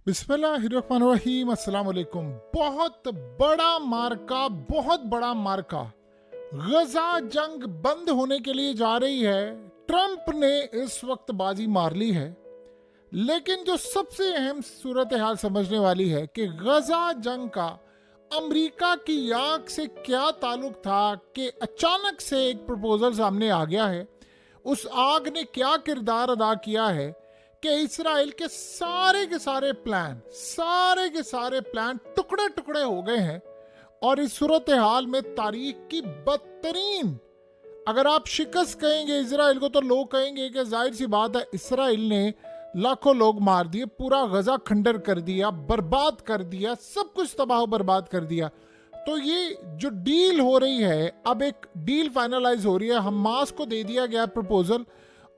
बिस्मिल्लाहिर्रहमानिर्रहीम, अस्सलाम वालेकुम। बहुत बड़ा मार्का गजा जंग बंद होने के लिए जा रही है। ट्रंप ने इस वक्त बाजी मार ली है, लेकिन जो सबसे अहम सूरत हाल समझने वाली है कि गजा जंग का अमेरिका की आग से क्या ताल्लुक था कि अचानक से एक प्रपोजल सामने आ गया है। उस आग ने क्या किरदार अदा किया है कि इसराइल के सारे प्लान टुकड़े टुकड़े हो गए हैं। और इस सूरत हाल में तारीख की बदतरीन, अगर आप शिकस्त कहेंगे इसराइल को, तो लोग कहेंगे कि जाहिर सी बात है इसराइल ने लाखों लोग मार दिए, पूरा गजा खंडर कर दिया, बर्बाद कर दिया, सब कुछ तबाह बर्बाद कर दिया। तो ये जो डील हो रही है, अब एक डील फाइनलाइज हो रही है। हमास को दे दिया गया प्रपोजल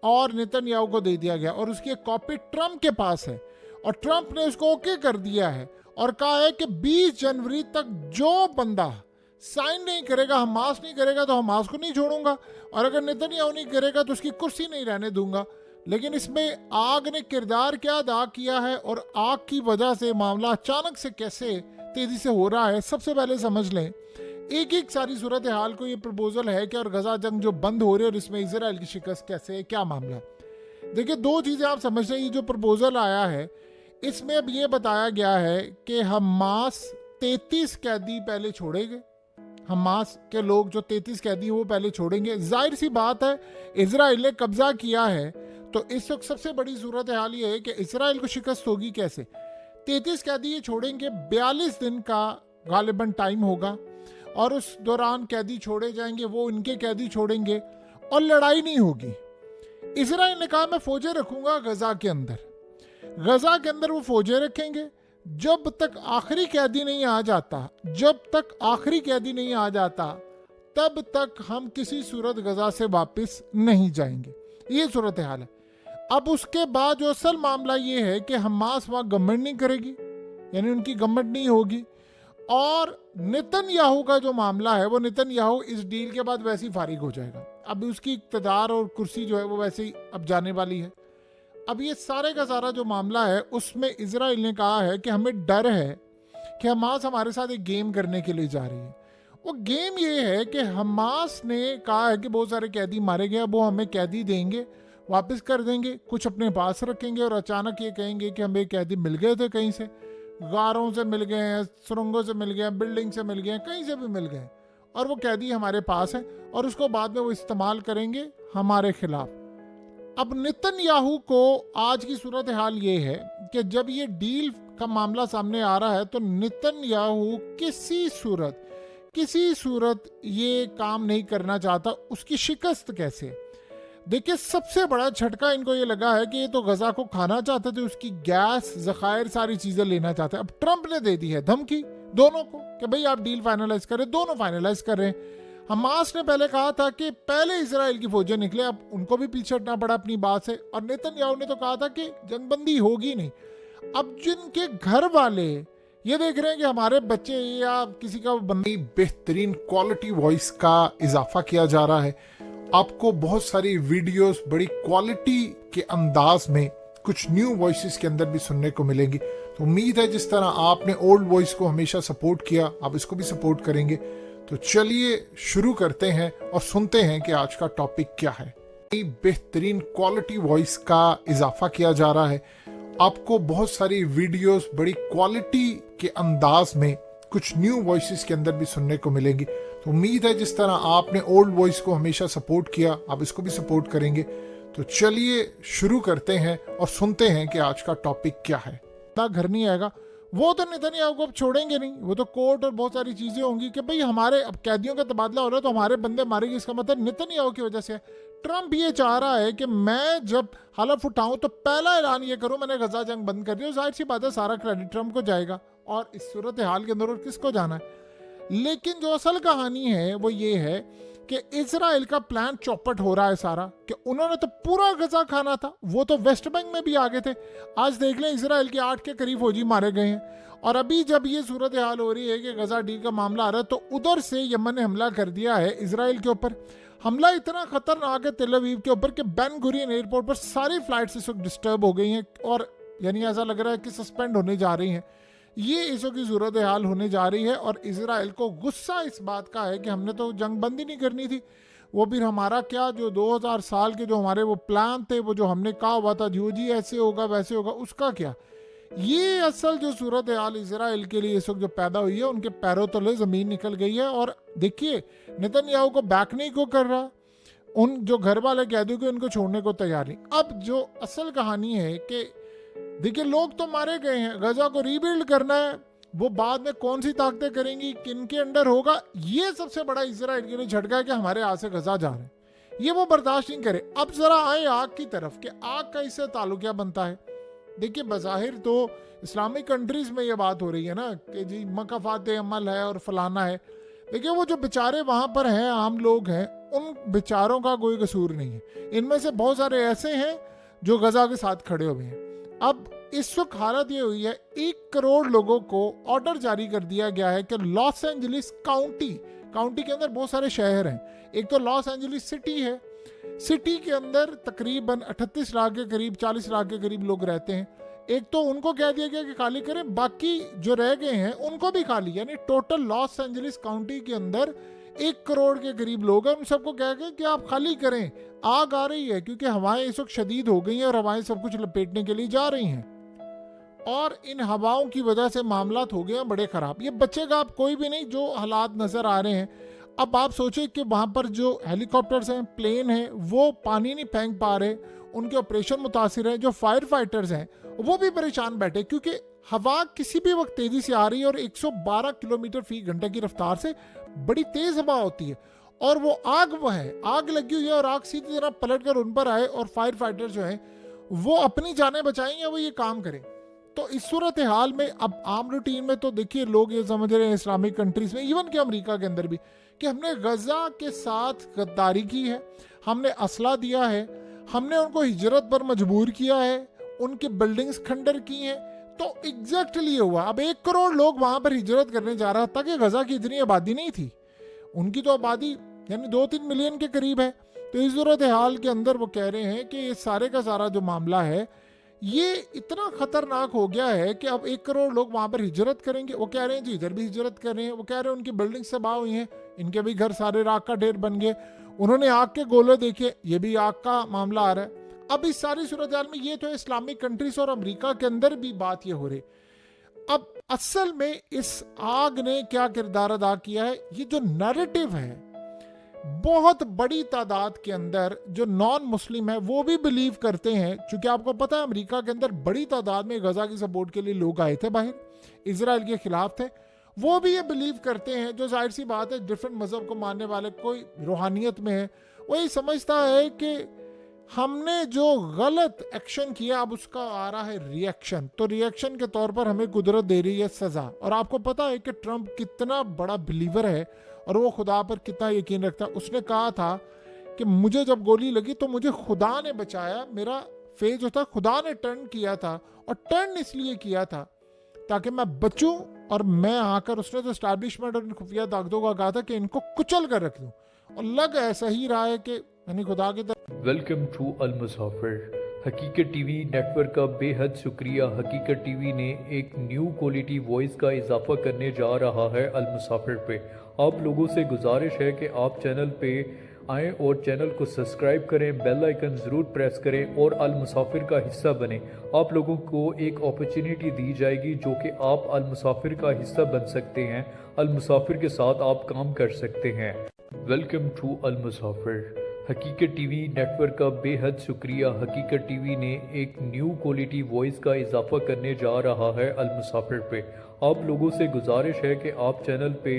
और नेतन्याहू को दे दिया गया, और उसकी एक कॉपी ट्रंप के पास है और ट्रंप ने उसको ओके कर दिया है और कहा है कि 20 जनवरी तक जो बंदा साइन नहीं करेगा, हमास नहीं करेगा, तो हमास को नहीं छोड़ूंगा, और अगर नेतन्याहू नहीं करेगा तो उसकी कुर्सी नहीं रहने दूंगा। लेकिन इसमें आग ने किरदार क्या अदा किया है और आग की वजह से मामला अचानक से कैसे तेजी से हो रहा है, सबसे पहले समझ लें। एक सारी सूरत हाल को ये प्रपोजल है कि और गजा जंग जो बंद हो रही है और इसमें इजराइल की शिकस्त कैसे है, क्या मामला है। देखिए, दो चीज़ें आप समझ लें। ये जो प्रपोजल आया है इसमें अब ये बताया गया है कि हमास 33 कैदी पहले छोड़ेंगे। हमास के लोग जो 33 कैदी हैं वो पहले छोड़ेंगे। जाहिर सी बात है इजराइल ने कब्जा किया है, तो इस वक्त सबसे बड़ी सूरत हाल ये है कि इसराइल को शिकस्त होगी कैसे। 33 कैदी ये छोड़ेंगे, 42 दिन का गालिबन टाइम होगा और उस दौरान कैदी छोड़े जाएंगे, वो इनके कैदी छोड़ेंगे और लड़ाई नहीं होगी। इसराइल ने कहा मैं फौजें रखूंगा गजा के अंदर वो फौजें रखेंगे जब तक आखिरी कैदी नहीं आ जाता, तब तक हम किसी सूरत गजा से वापस नहीं जाएंगे। ये सूरत हाल है। अब उसके बाद जो असल मामला ये है कि हमास वहां गवर्नमेंट नहीं करेगी, यानी उनकी गवर्नमेंट नहीं होगी, और नेतन्याहू का जो मामला है वो नेतन्याहू इस डील के बाद वैसे ही फारिग हो जाएगा। अब उसकी इक़्तिदार और कुर्सी जो है वो वैसे ही अब जाने वाली है। अब ये सारे का सारा जो मामला है उसमें इजराइल ने कहा है कि हमें डर है कि हमास हमारे साथ एक गेम करने के लिए जा रही है। वो गेम ये है कि हमास ने कहा है कि बहुत सारे कैदी मारे गए, वो हमें कैदी देंगे, वापस कर देंगे, कुछ अपने पास रखेंगे, और अचानक ये कहेंगे कि हमें कैदी मिल गए थे, कहीं से गारों से मिल गए हैं, सुरंगों से मिल गए हैं, बिल्डिंग से मिल गए हैं, कहीं से भी मिल गए, और वो कैदी हमारे पास है और उसको बाद में वो इस्तेमाल करेंगे हमारे खिलाफ। अब नेतन्याहू को आज की सूरत हाल ये है कि जब ये डील का मामला सामने आ रहा है तो नेतन्याहू किसी सूरत ये काम नहीं करना चाहता। उसकी शिकस्त कैसे। देखिए, सबसे बड़ा झटका इनको ये लगा है कि ये तो गजा को खाना चाहते थे, उसकी गैस, ज़खायर, सारी चीज़ें लेना चाहते हैं। अब ट्रंप ने दे दी है धमकी दोनों को कि भाई आप डील फाइनलाइज करें। दोनों फाइनलाइज कर रहे हैं। हमास ने पहले कहा था कि पहले इजराइल की फौजें निकले, अब उनको भी पीछे हटना पड़ा अपनी बात से, और नेतन्याहू ने तो कहा था कि जंगबंदी होगी नहीं। अब जिनके घर वाले ये देख रहे हैं कि हमारे बच्चे या किसी का बंदी, बेहतरीन क्वालिटी वॉइस का इजाफा किया जा रहा है। आपको बहुत सारी वीडियोस बड़ी क्वालिटी के अंदाज में कुछ न्यू वॉइसेस के अंदर भी सुनने को मिलेंगी। तो उम्मीद है जिस तरह आपने ओल्ड वॉइस को हमेशा सपोर्ट किया, आप इसको भी सपोर्ट करेंगे। तो चलिए शुरू करते हैं और सुनते हैं कि आज का टॉपिक क्या है। बेहतरीन क्वालिटी वॉइस का इजाफा किया जा रहा है। आपको बहुत सारी वीडियोस बड़ी क्वालिटी के अंदाज में कुछ न्यू वॉइसेस के अंदर भी सुनने को मिलेंगी। तो उम्मीद है जिस तरह आपने ओल्ड वॉइस को हमेशा सपोर्ट किया, आप इसको भी सपोर्ट करेंगे। तो चलिए शुरू करते हैं और सुनते हैं कि आज का टॉपिक क्या है। घर नहीं आएगा, वो तो नेतन्याहू को अब छोड़ेंगे नहीं, वो तो कोर्ट और बहुत सारी चीजें होंगी कि भाई हमारे अब कैदियों का तबादला हो रहा है तो हमारे बंदे मारेंगे। इसका मतलब नेतन्याहू की वजह से। ट्रंप ये चाह रहा है कि मैं जब हलफ उठाऊं तो पहला ऐलान ये करूं मैंने गजा जंग बंद कर दिया। जाहिर सी बात है सारा क्रेडिट ट्रंप को जाएगा, और इस सूरत हाल के अंदर और किसको जाना है। लेकिन जो असल कहानी है वो ये है कि इजराइल का प्लान चौपट हो रहा है सारा, कि उन्होंने तो पूरा गजा खाना था, वो तो वेस्ट बैंक में भी आगे थे। आज देख लें इजराइल के 8 के करीब फौजी मारे गए हैं। और अभी जब ये सूरत हाल हो रही है कि गजा डील का मामला आ रहा है, तो उधर से यमन ने हमला कर दिया है इजराइल के ऊपर। हमला इतना खतरनाक है तेल अवीव के ऊपर कि बेन गुरियन एयरपोर्ट पर सारी फ्लाइट्स इस वक्त डिस्टर्ब हो गई हैं, और यानी ऐसा लग रहा है कि सस्पेंड होने जा रही हैं। ये इस वक्त की सूरत हाल होने जा रही है और इजराइल को गुस्सा इस बात का है कि हमने तो जंग बंदी नहीं करनी थी, वो फिर हमारा क्या, जो 2000 साल के जो हमारे वो प्लान थे, वो जो हमने कहा हुआ था जो जी ऐसे होगा वैसे होगा, उसका क्या। ये असल जो सूरत हाल इजराइल के लिए इस वक्त जो पैदा हुई है, उनके पैरों तले ज़मीन निकल गई है। और देखिए नेतन्याहू को बैक नहीं को कर रहा, उन जो घर वाले कह दो कि उनको छोड़ने को तैयार नहीं। अब जो असल कहानी है कि देखिए लोग तो मारे गए हैं, गजा को रीबिल्ड करना है, वो बाद में कौन सी ताकतें करेंगी, किन के अंडर होगा, ये सबसे बड़ा इजराइल के लिए झटका है कि हमारे हाथ से गजा जा रहे हैं, ये वो बर्दाश्त नहीं करे। अब जरा आए आग की तरफ कि आग का इससे ताल्लुक क्या बनता है। देखिए बज़ाहिर तो इस्लामिक कंट्रीज में ये बात हो रही है ना कि जी मकाफात अमल है और फलाना है। देखिए वो जो बेचारे वहाँ पर हैं, आम लोग हैं, उन बेचारों का कोई कसूर नहीं है। इनमें से बहुत सारे ऐसे हैं जो गजा के साथ खड़े हुए हैं। अब इस वक्त हालत ये हुई है, 1 करोड़ लोगों को ऑर्डर जारी कर दिया गया है कि लॉस एंजलिस काउंटी के अंदर बहुत सारे शहर हैं। एक तो लॉस एंजलिस सिटी है, सिटी के अंदर तकरीबन 38 लाख के करीब 40 लाख के करीब लोग रहते हैं। एक तो उनको कह दिया गया कि खाली करें, बाकी जो रह गए हैं उनको भी खाली, यानी टोटल लॉस एंजलिस काउंटी के अंदर 1 करोड़ के करीब लोग हैं, उन सबको कह गए कि आप खाली करें, आग आ रही है, क्योंकि हवाएं इस वक्त शदीद हो गई हैं और हवाएं सब कुछ लपेटने के लिए जा रही हैं और इन हवाओं की वजह से मामलात हो गए हैं बड़े ख़राब। ये बचेगा आप कोई भी नहीं, जो हालात नज़र आ रहे हैं। अब आप सोचें कि वहाँ पर जो हेलीकॉप्टर्स हैं, प्लेन हैं, वो पानी नहीं फेंक पा रहे, उनके ऑपरेशन मुतासिर हैं। जो फायर फाइटर्स हैं वो भी परेशान बैठे, क्योंकि हवा किसी भी वक्त तेज़ी से आ रही है और 112 किलोमीटर फी घंटे की रफ्तार से बड़ी तेज़ हवा होती है और वो आग लगी हुई है और आग सीधी तरह पलट कर उन पर आए और फायर फाइटर जो हैं वो अपनी जानें बचाएंगे, वो ये काम करें। तो इस सूरत हाल में अब आम रूटीन में तो देखिए लोग ये समझ रहे हैं इस्लामिक कंट्रीज में, इवन कि अमेरिका के अंदर भी, कि हमने गजा के साथ गद्दारी की है, हमने असला दिया है, हमने उनको हिजरत पर मजबूर किया है, उनकी बिल्डिंग्स खंडर की हैं। तो एग्जैक्टली हुआ। अब 1 करोड़ लोग वहां पर हिजरत करने जा रहा था कि गजा की इतनी आबादी नहीं थी, उनकी तो आबादी यानी 2-3 मिलियन के करीब है। तो इस सूरत हाल के अंदर वो कह रहे हैं कि ये सारे का सारा जो मामला है ये इतना खतरनाक हो गया है कि अब 1 करोड़ लोग वहां पर हिजरत करेंगे। वो कह रहे हैं जी इधर भी हिजरत कर रहे हैं, वो कह रहे हैं उनकी बिल्डिंग तबाह हुई हैं, इनके भी घर सारे राख का ढेर बन गए, उन्होंने आग के गोले देखे, ये भी आग का मामला आ रहा है। अब इस सारी सूरत हाल में ये तो इस्लामिक कंट्रीज और अमेरिका के अंदर भी बात ये हो रही। अब असल में इस आग ने क्या किरदार अदा किया है, ये जो नैरेटिव है, बहुत बड़ी तादाद के अंदर जो नॉन मुस्लिम है वो भी बिलीव करते हैं। क्योंकि आपको पता है अमेरिका के अंदर बड़ी तादाद में गजा की सपोर्ट के लिए लोग आए थे, बाहर इजराइल के खिलाफ थे, वो भी ये बिलीव करते हैं। जो जाहिर सी बात है डिफरेंट मजहब को मानने वाले, कोई रूहानियत में है, वही समझता है कि हमने जो गलत एक्शन किया अब उसका आ रहा है रिएक्शन, तो रिएक्शन के तौर पर हमें कुदरत दे रही है सजा। और आपको पता है कि ट्रंप कितना बड़ा बिलीवर है और वो खुदा पर कितना यकीन रखता है। उसने कहा था कि मुझे जब गोली लगी तो मुझे खुदा ने बचाया, मेरा फेस जो था खुदा ने टर्न किया था, और टर्न इसलिए किया था ताकि मैं बचूं, और मैं आकर उसने तो एस्टैब्लिशमेंट और खुफिया ताकतों का कहा था कि इनको कुचल कर रख दूं, और लग ऐसा ही रहा है कि यानी खुदा की तरफ। वेलकम टू अल मुसाफिर। हकीकत टीवी नेटवर्क का बेहद शुक्रिया। हकीकत टीवी ने एक न्यू क्वालिटी वॉइस का इजाफा करने जा रहा है अल मुसाफिर पे। आप लोगों से गुजारिश है कि आप चैनल पे आएँ और चैनल को सब्सक्राइब करें, बेल आइकन ज़रूर प्रेस करें और अल मुसाफिर का हिस्सा बने। आप लोगों को एक अपॉर्चुनिटी दी जाएगी जो कि आप अल मुसाफिर का हिस्सा बन सकते हैं। अल मुसाफिर के साथ आप काम कर सकते हैं। वेलकम टू अल मुसाफिर। हकीकत टीवी नेटवर्क का बेहद शुक्रिया। हकीकत टीवी ने एक न्यू क्वालिटी वॉइस का इजाफा करने जा रहा है अल मुसाफिर पे। आप लोगों से गुजारिश है कि आप चैनल पे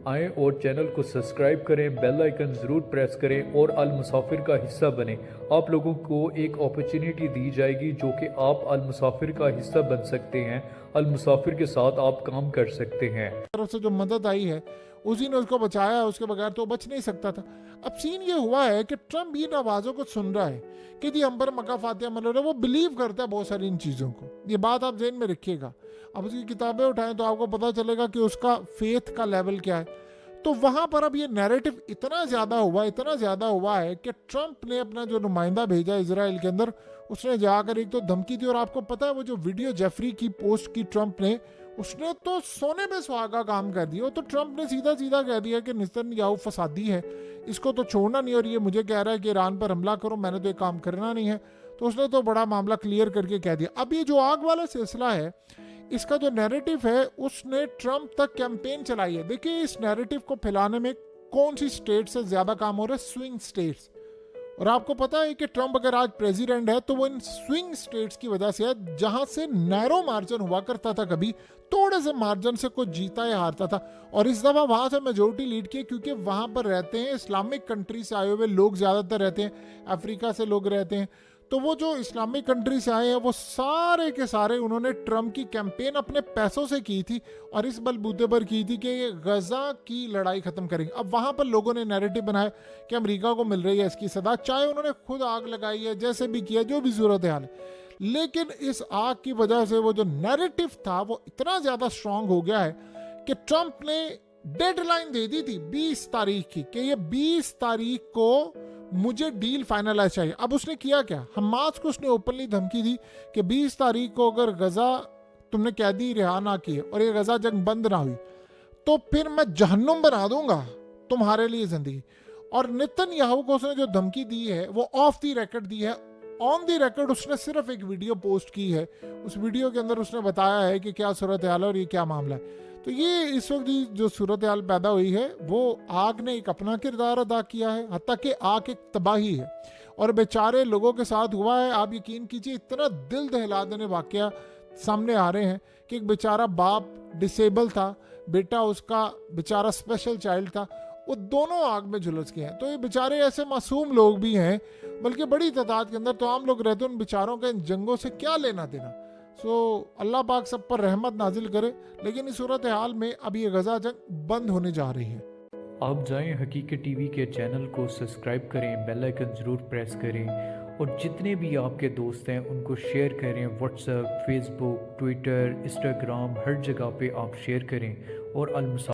आएँ और चैनल को सब्सक्राइब करें, बेल आइकन ज़रूर प्रेस करें और अल मुसाफिर का हिस्सा बने। आप लोगों को एक अपॉर्चुनिटी दी जाएगी जो कि आप अल मुसाफिर का हिस्सा बन सकते हैं। अल मुसाफिर के साथ आप काम कर सकते हैं। तरफ से जो मदद आई है उसी ने उसको बचाया, उसके बगैर तो बच नहीं सकता था। अब सीन ये हुआ है कि ट्रंप इन आवाज़ों को सुन रहा है कि जी हम पर मका फातिहा मल रहा है, वो बिलीव करता है बहुत सारी इन चीज़ों को। ये बात आप ज़हन में रखिएगा। अब उसकी किताबें उठाएं तो आपको पता चलेगा कि उसका फेथ का लेवल क्या है। तो वहाँ पर अब ये नैरेटिव इतना ज़्यादा हुआ है कि ट्रंप ने अपना जो नुमाइंदा भेजा इजराइल के अंदर, उसने जाकर एक तो धमकी दी, और आपको पता है वो जो वीडियो जेफरी की पोस्ट की ट्रंप ने, उसने तो सोने पे सुहागा काम कर दिया। तो ट्रंप ने सीधा सीधा कह दिया कि नेतन्याहू फसादी है, इसको तो छोड़ना नहीं, और ये मुझे कह रहा है कि ईरान पर हमला करो, मैंने तो ये काम करना नहीं है। तो उसने तो बड़ा मामला क्लियर करके कह दिया। अब ये जो आग वाला सिलसिला है, इसका जो नैरेटिव है, उसने ट्रंप तक कैंपेन चलाई है। देखिए इस नैरेटिव को फैलाने में कौन सी स्टेट से ज्यादा काम हो रहा है? Swing states. और आपको पता है कि ट्रंप अगर आज प्रेसिडेंट है तो वो इन स्विंग स्टेट्स की वजह से है, जहां से नैरो मार्जिन हुआ करता था, कभी थोड़े से मार्जिन से कुछ जीता या हारता था, और इस दफा वहां से मेजोरिटी लीड की, क्योंकि वहां पर रहते हैं इस्लामिक कंट्री से आए हुए लोग, ज्यादातर रहते हैं अफ्रीका से लोग रहते हैं। तो वो जो इस्लामिक कंट्री से आए हैं वो सारे के सारे उन्होंने ट्रंप की कैंपेन अपने पैसों से की थी, और इस बलबूते पर की थी कि ये गजा की लड़ाई खत्म करेंगे। अब वहां पर लोगों ने नैरेटिव बनाया कि अमेरिका को मिल रही है इसकी सदा, चाहे उन्होंने खुद आग लगाई है, जैसे भी किया, जो भी सूरत हाल है, लेकिन इस आग की वजह से वो जो नैरेटिव था वो इतना ज्यादा स्ट्रांग हो गया है कि ट्रंप ने डेडलाइन दे दी थी 20 तारीख की, कि ये 20 तारीख को मुझे डील फाइनलाइज चाहिए। अब उसने किया क्या? हमास को उसने ओपनली धमकी दी कि 20 तारीख को अगर गजा तुमने कैदी रिहा ना किए और ये गजा जंग बंद ना हुई तो फिर मैं जहन्नुम बना दूंगा तुम्हारे लिए जिंदगी। और नेतन्याहू को उसने जो धमकी दी है वो ऑफ द रिकॉर्ड दी है। ऑन द रिकॉर्ड उसने सिर्फ एक वीडियो पोस्ट की है, उस वीडियो के अंदर उसने बताया है कि क्या सूरत हाल है और ये क्या मामला है। तो ये इस वक्त जो सूरत हाल पैदा हुई है वो आग ने एक अपना किरदार अदा किया है, हत्ता कि आग एक तबाही है और बेचारे लोगों के साथ हुआ है। आप यकीन कीजिए इतना दिल दहला देने वाकया सामने आ रहे हैं कि एक बेचारा बाप डिसेबल था, बेटा उसका बेचारा स्पेशल चाइल्ड था, वो दोनों आग में झुलस गए हैं। तो ये बेचारे ऐसे मासूम लोग भी हैं, बल्कि बड़ी तादाद के अंदर तो आम लोग रहते हैं, उन बेचारों के इन जंगों से क्या लेना देना। अल्लाह पाक सब पर रहमत नाजिल करे। लेकिन इस सूरत हाल में अब ये गजा जंग बंद होने जा रही है। आप जाएं हकीकत टीवी के चैनल को सब्सक्राइब करें, बेल आइकन ज़रूर प्रेस करें, और जितने भी आपके दोस्त हैं उनको शेयर करें। व्हाट्सएप, फेसबुक, ट्विटर, इंस्टाग्राम, हर जगह पे आप शेयर करें। और